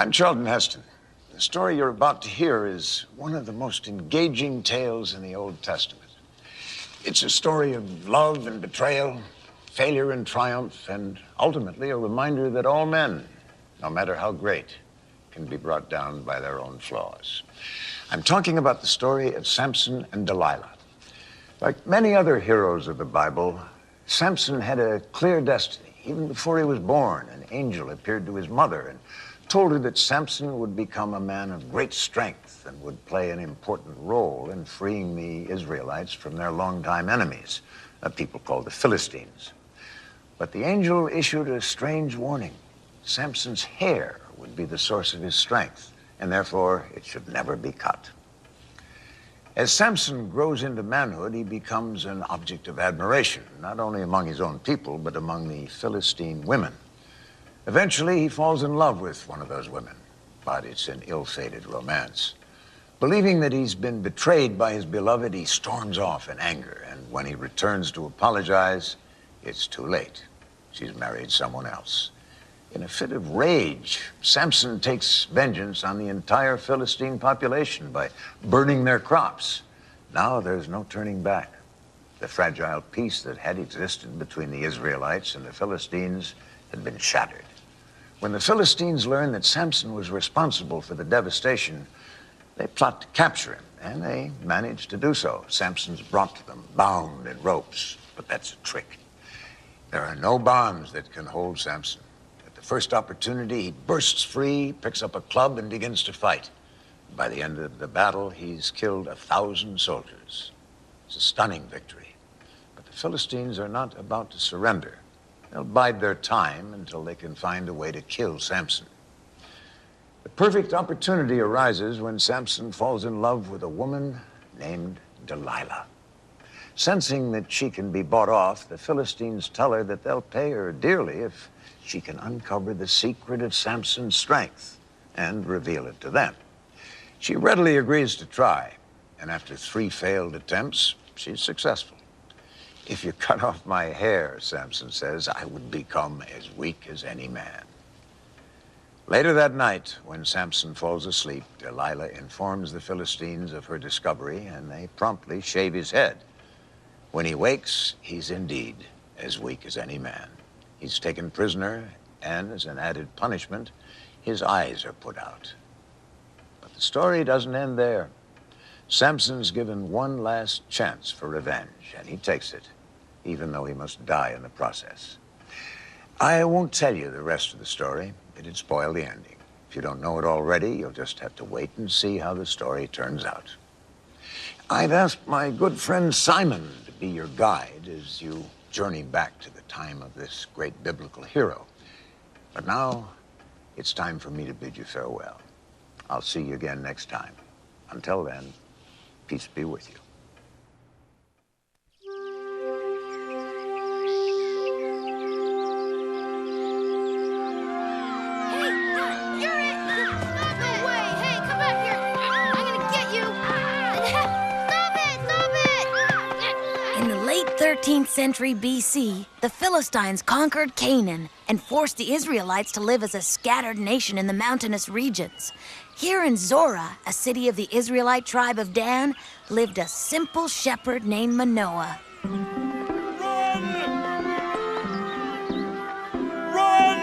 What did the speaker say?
I'm Charlton Heston. The story you're about to hear is one of the most engaging tales in the Old Testament. It's a story of love and betrayal, failure and triumph, and ultimately a reminder that all men, no matter how great, can be brought down by their own flaws. I'm talking about the story of Samson and Delilah. Like many other heroes of the Bible, Samson had a clear destiny. Even before he was born, an angel appeared to his mother and told her that Samson would become a man of great strength and would play an important role in freeing the Israelites from their longtime enemies, a people called the Philistines. But the angel issued a strange warning. Samson's hair would be the source of his strength, and therefore it should never be cut. As Samson grows into manhood, he becomes an object of admiration, not only among his own people, but among the Philistine women. Eventually, he falls in love with one of those women, but it's an ill-fated romance. Believing that he's been betrayed by his beloved, he storms off in anger, and when he returns to apologize, it's too late. She's married someone else. In a fit of rage, Samson takes vengeance on the entire Philistine population by burning their crops. Now there's no turning back. The fragile peace that had existed between the Israelites and the Philistines had been shattered. When the Philistines learned that Samson was responsible for the devastation, they plot to capture him, and they managed to do so. Samson's brought to them, bound in ropes, but that's a trick. There are no bonds that can hold Samson. First opportunity, he bursts free, picks up a club, and begins to fight. By the end of the battle, he's killed 1,000 soldiers. It's a stunning victory. But the Philistines are not about to surrender. They'll bide their time until they can find a way to kill Samson. The perfect opportunity arises when Samson falls in love with a woman named Delilah. Sensing that she can be bought off, the Philistines tell her that they'll pay her dearly if she can uncover the secret of Samson's strength and reveal it to them. She readily agrees to try, and after 3 failed attempts, she's successful. If you cut off my hair, Samson says, I would become as weak as any man. Later that night, when Samson falls asleep, Delilah informs the Philistines of her discovery, and they promptly shave his head. When he wakes, he's indeed as weak as any man. He's taken prisoner, and as an added punishment, his eyes are put out. But the story doesn't end there. Samson's given one last chance for revenge, and he takes it, even though he must die in the process. I won't tell you the rest of the story. It'd spoil the ending. If you don't know it already, you'll just have to wait and see how the story turns out. I've asked my good friend Simon to be your guide as you journey back to the time of this great biblical hero. But now, it's time for me to bid you farewell. I'll see you again next time. Until then, peace be with you. In the late 13th century BC, the Philistines conquered Canaan and forced the Israelites to live as a scattered nation in the mountainous regions. Here in Zorah, a city of the Israelite tribe of Dan, lived a simple shepherd named Manoah. Run! Run!